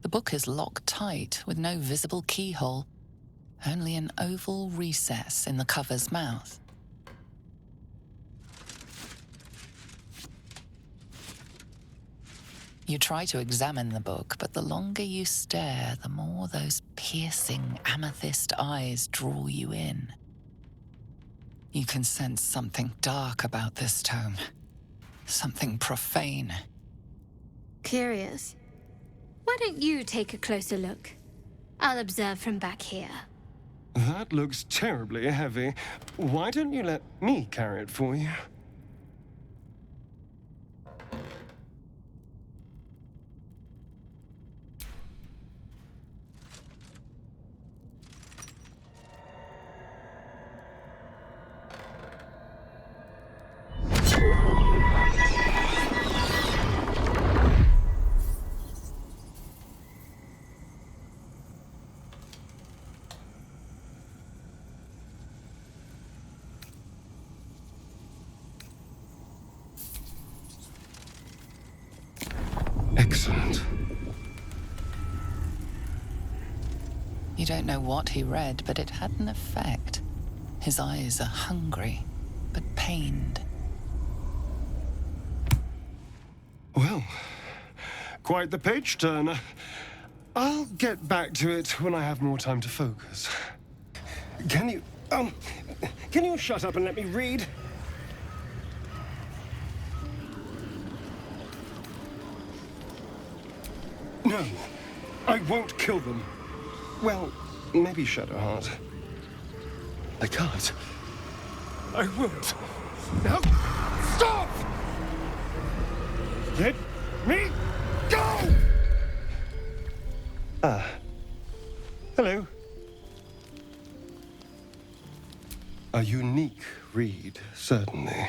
The book is locked tight with no visible keyhole, only an oval recess in the cover's mouth. You try to examine the book, but the longer you stare, the more those piercing amethyst eyes draw you in. You can sense something dark about this tome, something profane. Curious. Why don't you take a closer look? I'll observe from back here. That looks terribly heavy. Why don't you let me carry it for you? Excellent. You don't know what he read, but it had an effect. His eyes are hungry, but pained. Well, quite the page turner. I'll get back to it when I have more time to focus. Can you shut up and let me read? No, I won't kill them. Well, maybe Shadowheart. I can't. I won't. No! Stop! Let me go! Hello. A unique read, certainly.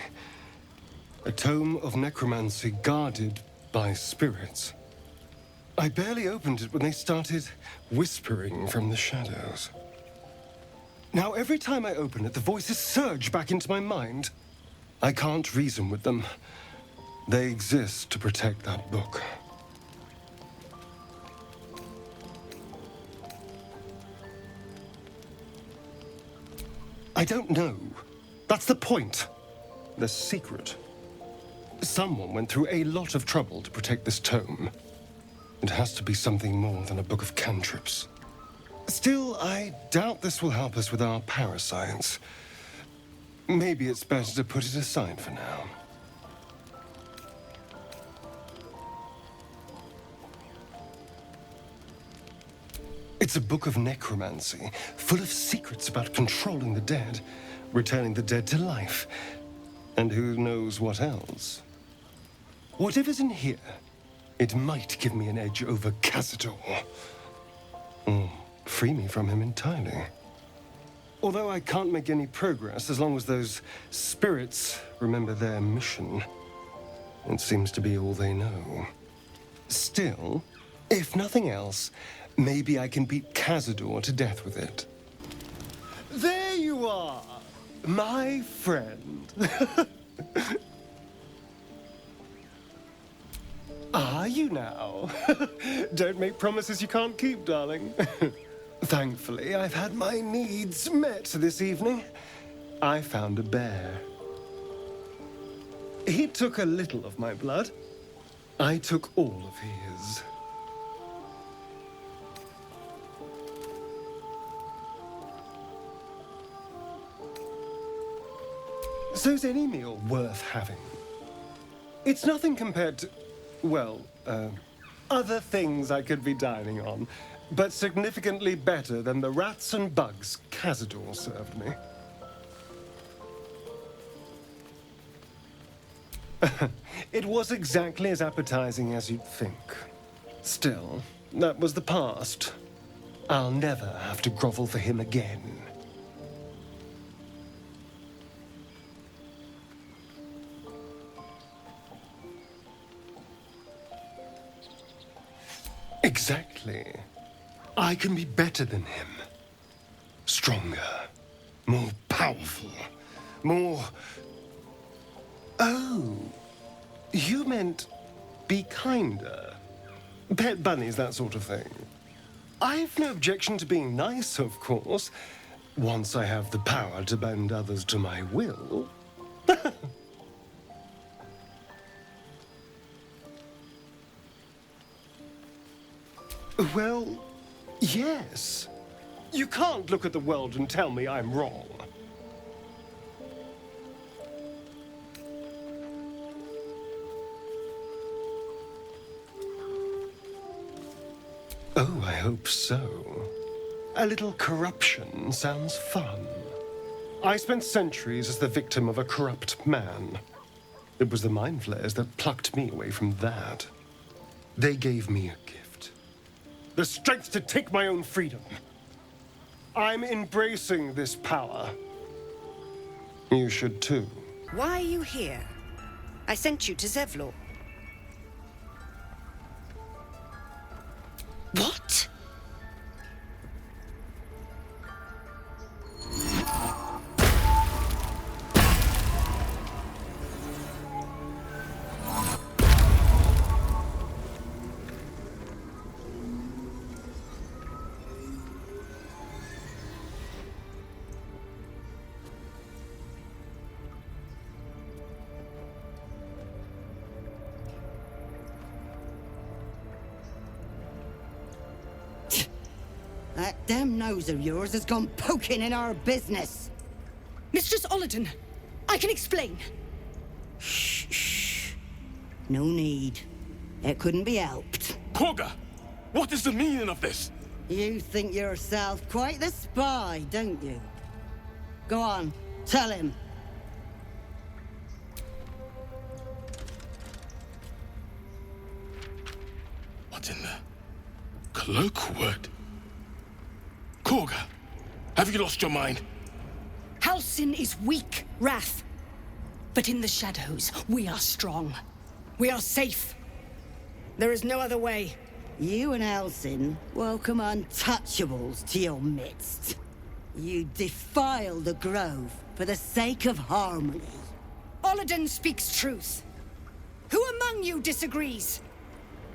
A tome of necromancy guarded by spirits. I barely opened it when they started whispering from the shadows. Now, every time I open it, the voices surge back into my mind. I can't reason with them. They exist to protect that book. I don't know. That's the point. The secret. Someone went through a lot of trouble to protect this tome. It has to be something more than a book of cantrips. Still, I doubt this will help us with our parascience. Maybe it's better to put it aside for now. It's a book of necromancy, full of secrets about controlling the dead, returning the dead to life, and who knows what else. Whatever's in here, it might give me an edge over Cazador. Or free me from him entirely. Although I can't make any progress as long as those spirits remember their mission. It seems to be all they know. Still, if nothing else, maybe I can beat Cazador to death with it. There you are, my friend. Are you now? Don't make promises you can't keep, darling. Thankfully, I've had my needs met this evening. I found a bear. He took a little of my blood. I took all of his. So's any meal worth having. It's nothing compared to, well, other things I could be dining on, but significantly better than the rats and bugs Cazador served me. It was exactly as appetizing as you'd think. Still, that was the past. I'll never have to grovel for him again. Exactly. I can be better than him. Stronger. More powerful. More... Oh. You meant be kinder. Pet bunnies, that sort of thing. I've no objection to being nice, of course, once I have the power to bend others to my will. Well, yes. You can't look at the world and tell me I'm wrong. Oh, I hope so. A little corruption sounds fun. I spent centuries as the victim of a corrupt man. It was the mind flayers that plucked me away from that. They gave me a gift. The strength to take my own freedom. I'm embracing this power. You should too. Why are you here? I sent you to Zevlor. What? That damn nose of yours has gone poking in our business. Mistress Olladin, I can explain. Shh. No need. It couldn't be helped. Kagha! What is the meaning of this? You think yourself quite the spy, don't you? Go on, tell him. What in the cloakwood? Kagha, have you lost your mind? Halsin is weak, Wrath. But in the shadows, we are strong. We are safe. There is no other way. You and Halsin welcome untouchables to your midst. You defile the grove for the sake of harmony. Olladin speaks truth. Who among you disagrees?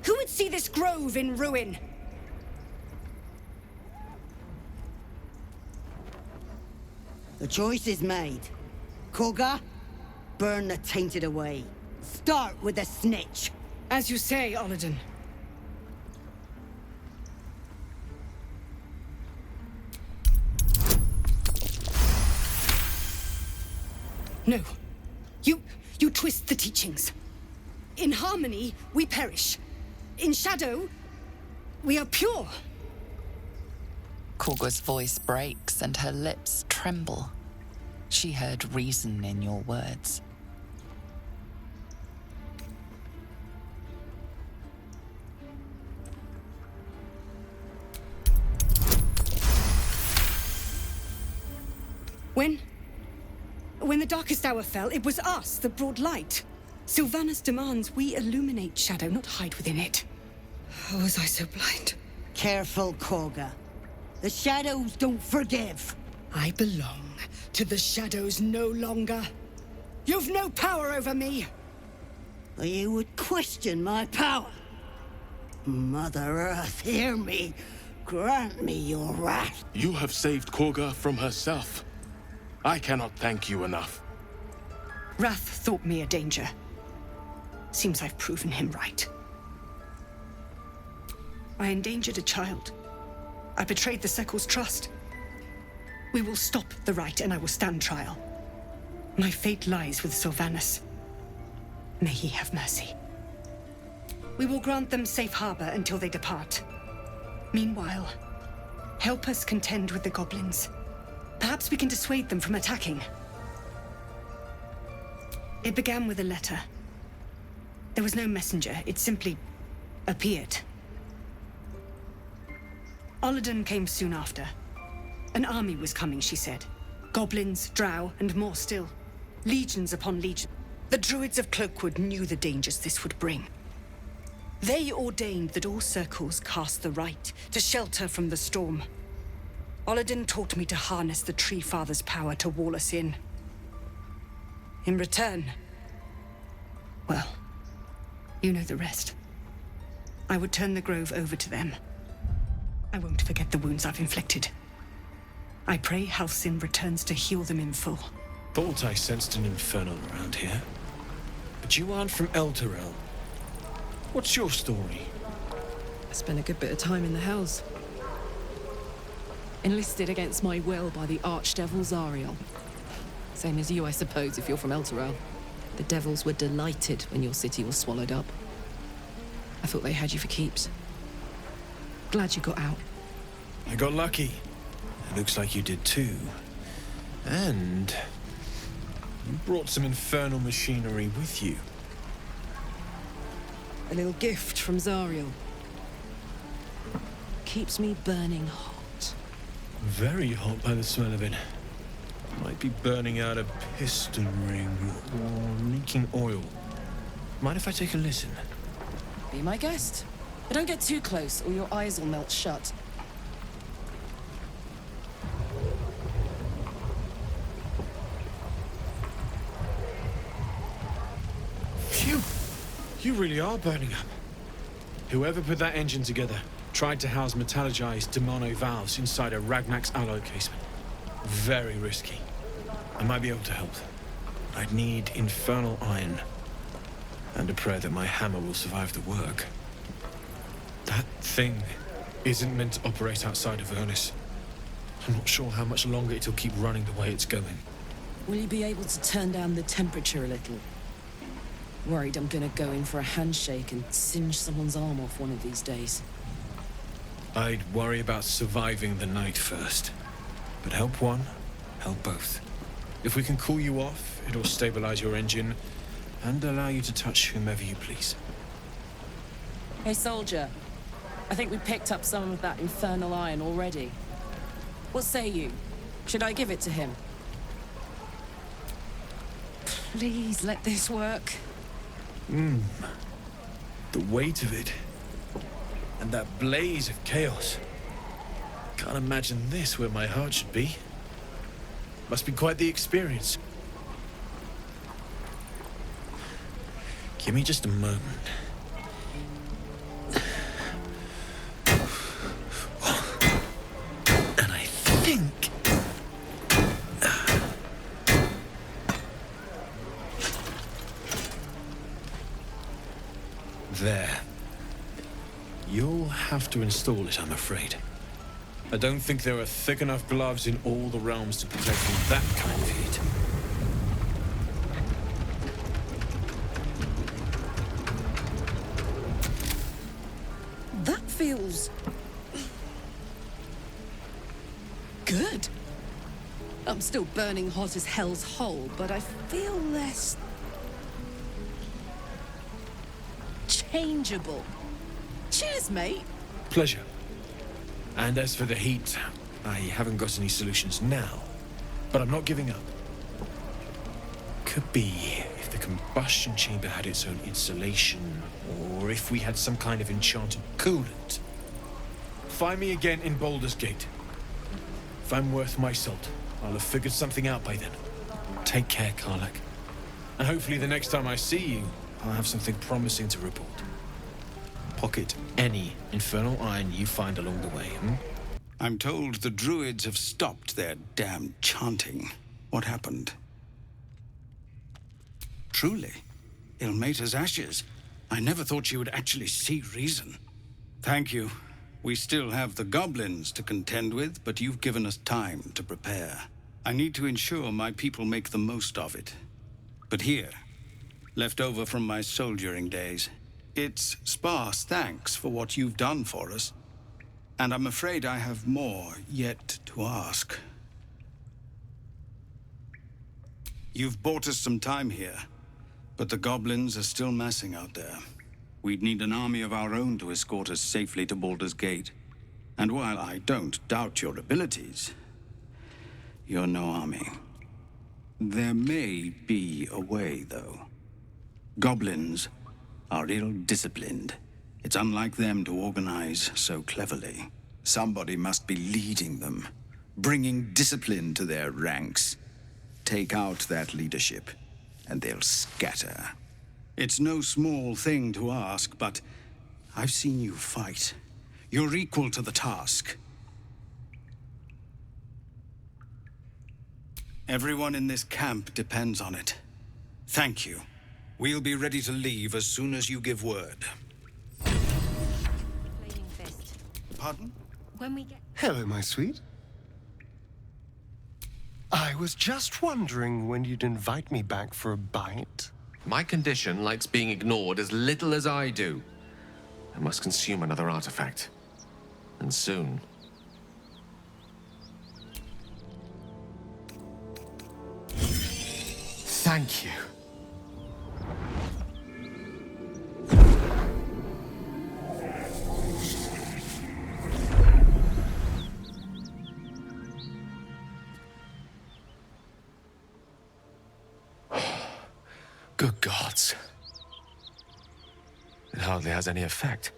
Who would see this grove in ruin? The choice is made. Kagha, burn the tainted away. Start with the snitch. As you say, Olladin. No. You twist the teachings. In harmony, we perish. In shadow, we are pure. Kagha's voice breaks and her lips tremble. She heard reason in your words. When the darkest hour fell, it was us that brought light. Sylvanas demands we illuminate shadow, not hide within it. How was I so blind? Careful, Kagha. The shadows don't forgive. I belong to the shadows no longer. You've no power over me. You would question my power. Mother Earth, hear me. Grant me your wrath. You have saved Kagha from herself. I cannot thank you enough. Wrath thought me a danger. Seems I've proven him right. I endangered a child. I betrayed the Sekul's trust. We will stop the right and I will stand trial. My fate lies with Sylvanas. May he have mercy. We will grant them safe harbor until they depart. Meanwhile, help us contend with the goblins. Perhaps we can dissuade them from attacking. It began with a letter. There was no messenger, it simply appeared. Olladin came soon after. An army was coming, she said. Goblins, drow, and more still. Legions upon legions. The druids of Cloakwood knew the dangers this would bring. They ordained that all circles cast the right to shelter from the storm. Olladin taught me to harness the Tree Father's power to wall us in. In return, well, you know the rest. I would turn the grove over to them. I won't forget the wounds I've inflicted. I pray Halcyon returns to heal them in full. Thought I sensed an infernal around here. But you aren't from Elturel. What's your story? I spent a good bit of time in the Hells. Enlisted against my will by the Archdevil Zariel. Same as you, I suppose, if you're from Elturel. The devils were delighted when your city was swallowed up. I thought they had you for keeps. Glad you got out. I got lucky. It looks like you did too. And you brought some infernal machinery with you. A little gift from Zariel. Keeps me burning hot. Very hot by the smell of it. Might be burning out a piston ring or leaking oil. Mind if I take a listen? Be my guest. But don't get too close or your eyes will melt shut. Phew! You really are burning up. Whoever put that engine together tried to house metallogized Demono valves inside a Ragnak's alloy casement. Very risky. I might be able to help. I'd need infernal iron. And a prayer that my hammer will survive the work. That thing isn't meant to operate outside of Ernest. I'm not sure how much longer it'll keep running the way it's going. Will you be able to turn down the temperature a little? Worried I'm gonna go in for a handshake and singe someone's arm off one of these days. I'd worry about surviving the night first. But help one, help both. If we can cool you off, it'll stabilize your engine and allow you to touch whomever you please. Hey, soldier. I think we picked up some of that infernal iron already. What say you? Should I give it to him? Please let this work. The weight of it. And that blaze of chaos. Can't imagine this where my heart should be. Must be quite the experience. Give me just a moment. And I think... There. You'll have to install it, I'm afraid. I don't think there are thick enough gloves in all the realms to protect from that kind of heat. That feels... good. I'm still burning hot as hell's hole, but I feel less... changeable. Cheers, mate. Pleasure. And as for the heat, I haven't got any solutions now, but I'm not giving up. Could be if the combustion chamber had its own insulation, or if we had some kind of enchanted coolant. Find me again in Baldur's Gate. If I'm worth my salt, I'll have figured something out by then. Take care, Karlak. And hopefully the next time I see you, I'll have something promising to report. Pocket any infernal iron you find along the way, I'm told the druids have stopped their damn chanting. What happened? Truly, Ilmater's ashes. I never thought she would actually see reason. Thank you. We still have the goblins to contend with, but you've given us time to prepare. I need to ensure my people make the most of it. But here, left over from my soldiering days, it's sparse thanks for what you've done for us. And I'm afraid I have more yet to ask. You've bought us some time here, but the goblins are still massing out there. We'd need an army of our own to escort us safely to Baldur's Gate. And while I don't doubt your abilities, you're no army. There may be a way, though. Goblins are ill-disciplined. It's unlike them to organize so cleverly. Somebody must be leading them, bringing discipline to their ranks. Take out that leadership, and they'll scatter. It's no small thing to ask, but I've seen you fight. You're equal to the task. Everyone in this camp depends on it. Thank you. We'll be ready to leave as soon as you give word. Flaming fist. Pardon? When we get... Hello, my sweet. I was just wondering when you'd invite me back for a bite. My condition likes being ignored as little as I do. I must consume another artifact. And soon. Thank you. Good gods. It hardly has any effect.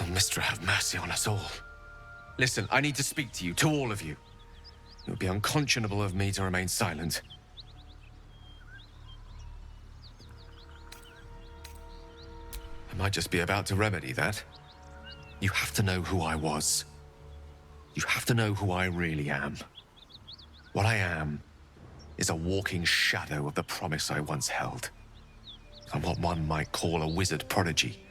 Oh, Mystra, have mercy on us all. Listen, I need to speak to you, to all of you. It would be unconscionable of me to remain silent. I might just be about to remedy that. You have to know who I was. You have to know who I really am. What I am is a walking shadow of the promise I once held. I'm what one might call a wizard prodigy,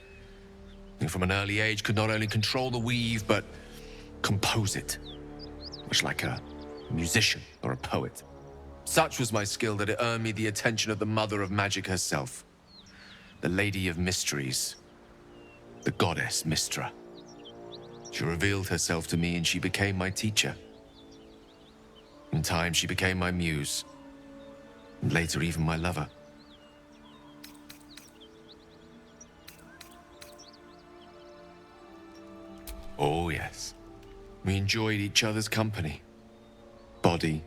who from an early age could not only control the weave, but compose it, much like a musician or a poet. Such was my skill that it earned me the attention of the mother of magic herself, the Lady of Mysteries, the goddess Mystra. She revealed herself to me and she became my teacher. In time, she became my muse, and later even my lover. Oh, yes. We enjoyed each other's company. Body,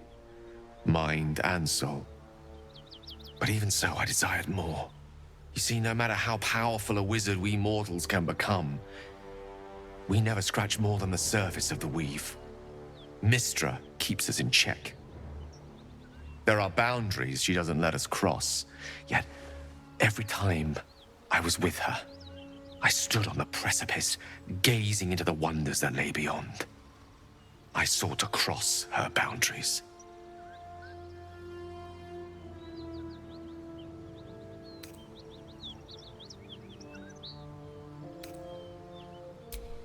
mind, and soul. But even so, I desired more. You see, no matter how powerful a wizard we mortals can become, we never scratch more than the surface of the weave. Mystra keeps us in check. There are boundaries she doesn't let us cross, yet every time I was with her, I stood on the precipice, gazing into the wonders that lay beyond. I sought to cross her boundaries.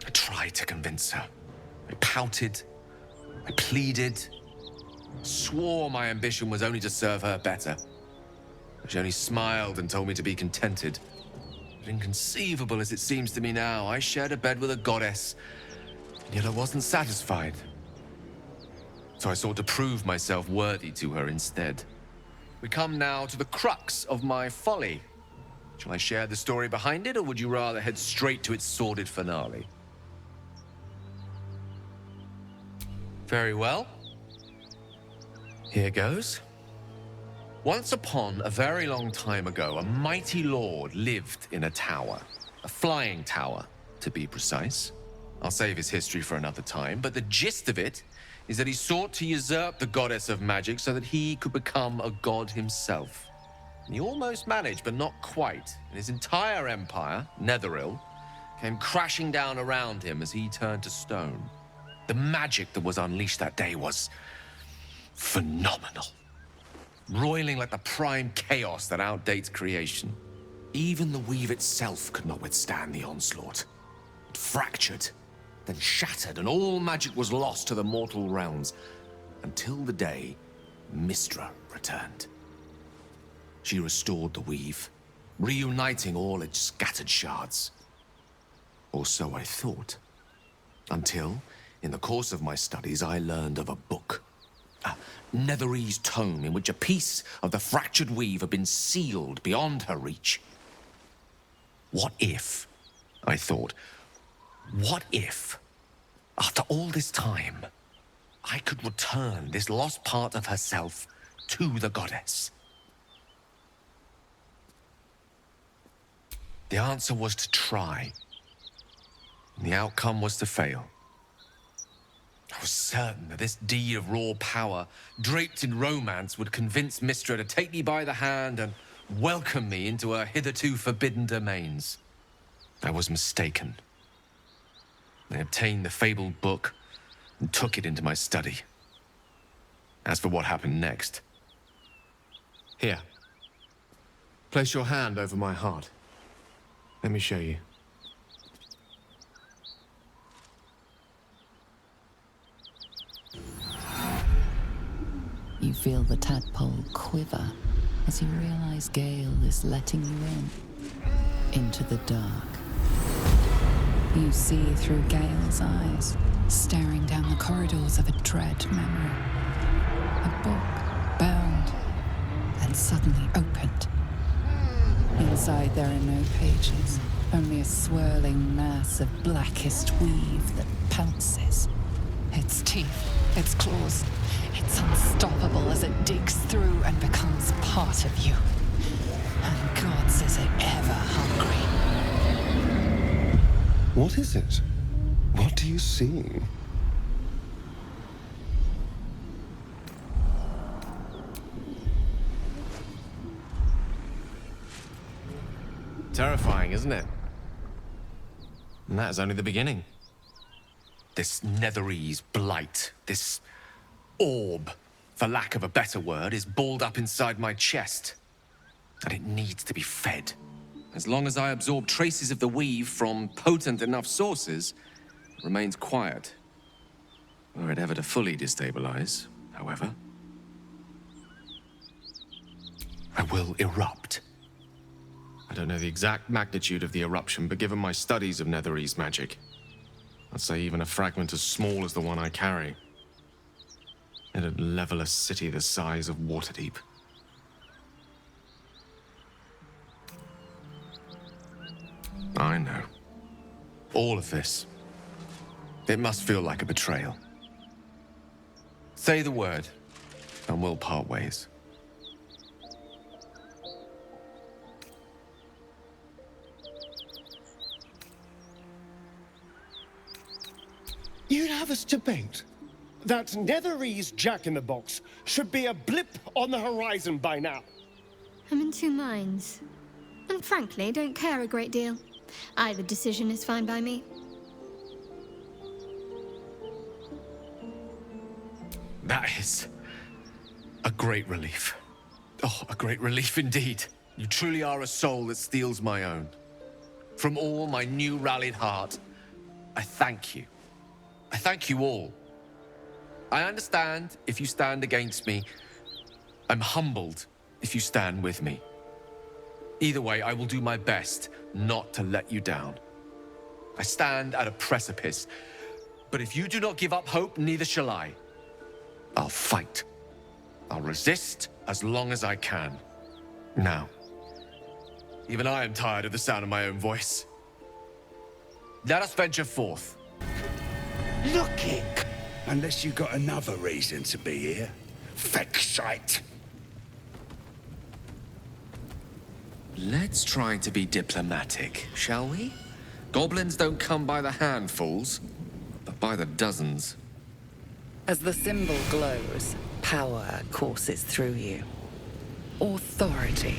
I tried to convince her. I pouted. I pleaded. Swore my ambition was only to serve her better. She only smiled and told me to be contented. But inconceivable as it seems to me now, I shared a bed with a goddess, and yet I wasn't satisfied. So I sought to prove myself worthy to her instead. We come now to the crux of my folly. Shall I share the story behind it, or would you rather head straight to its sordid finale? Very well. Here goes. Once upon a very long time ago, a mighty lord lived in a tower. A flying tower, to be precise. I'll save his history for another time, but the gist of it is that he sought to usurp the goddess of magic so that he could become a god himself. And he almost managed, but not quite. And his entire empire, Netheril, came crashing down around him as he turned to stone. The magic that was unleashed that day was phenomenal. Roiling like the prime chaos that outdates creation. Even the weave itself could not withstand the onslaught. It fractured, then shattered, and all magic was lost to the mortal realms, until the day Mystra returned. She restored the weave, reuniting all its scattered shards. Or so I thought. Until, in the course of my studies, I learned of a book. A Netherese tome in which a piece of the fractured weave had been sealed beyond her reach. What if, I thought, what if, after all this time, I could return this lost part of herself to the goddess? The answer was to try. And the outcome was to fail. I was certain that this deed of raw power, draped in romance, would convince Mystra to take me by the hand and welcome me into her hitherto forbidden domains. I was mistaken. I obtained the fabled book and took it into my study. As for what happened next... Here. Place your hand over my heart. Let me show you. You feel the tadpole quiver as you realize Gale is letting you into the dark. You see through Gale's eyes, staring down the corridors of a dread memory. A book, bound, and suddenly opened. Inside there are no pages, only a swirling mass of blackest weave that pounces. Its teeth, its claws, it's unstoppable as it digs through and becomes part of you. And gods, is it ever hungry. What is it? What do you see? Terrifying, isn't it? And that is only the beginning. This Netherese blight, this orb, for lack of a better word, is balled up inside my chest. And it needs to be fed. As long as I absorb traces of the weave from potent enough sources, it remains quiet. Were it ever to fully destabilize, however, I will erupt. I don't know the exact magnitude of the eruption, but given my studies of Netherese magic, I'd say even a fragment as small as the one I carry, it'd level a city the size of Waterdeep. I know. All of this. It must feel like a betrayal. Say the word, and we'll part ways. You'd have us debate that Netherese Jack-in-the-Box should be a blip on the horizon by now. I'm in two minds. And frankly, don't care a great deal. Either decision is fine by me. That is a great relief. Oh, a great relief indeed. You truly are a soul that steals my own. From all my new rallied heart, I thank you. I thank you all. I understand if you stand against me. I'm humbled if you stand with me. Either way, I will do my best not to let you down. I stand at a precipice, but if you do not give up hope, neither shall I. I'll fight. I'll resist as long as I can. Now, even I am tired of the sound of my own voice. Let us venture forth. Looking! Unless you got another reason to be here. Fexite! Let's try to be diplomatic, shall we? Goblins don't come by the handfuls, but by the dozens. As the symbol glows, power courses through you. Authority.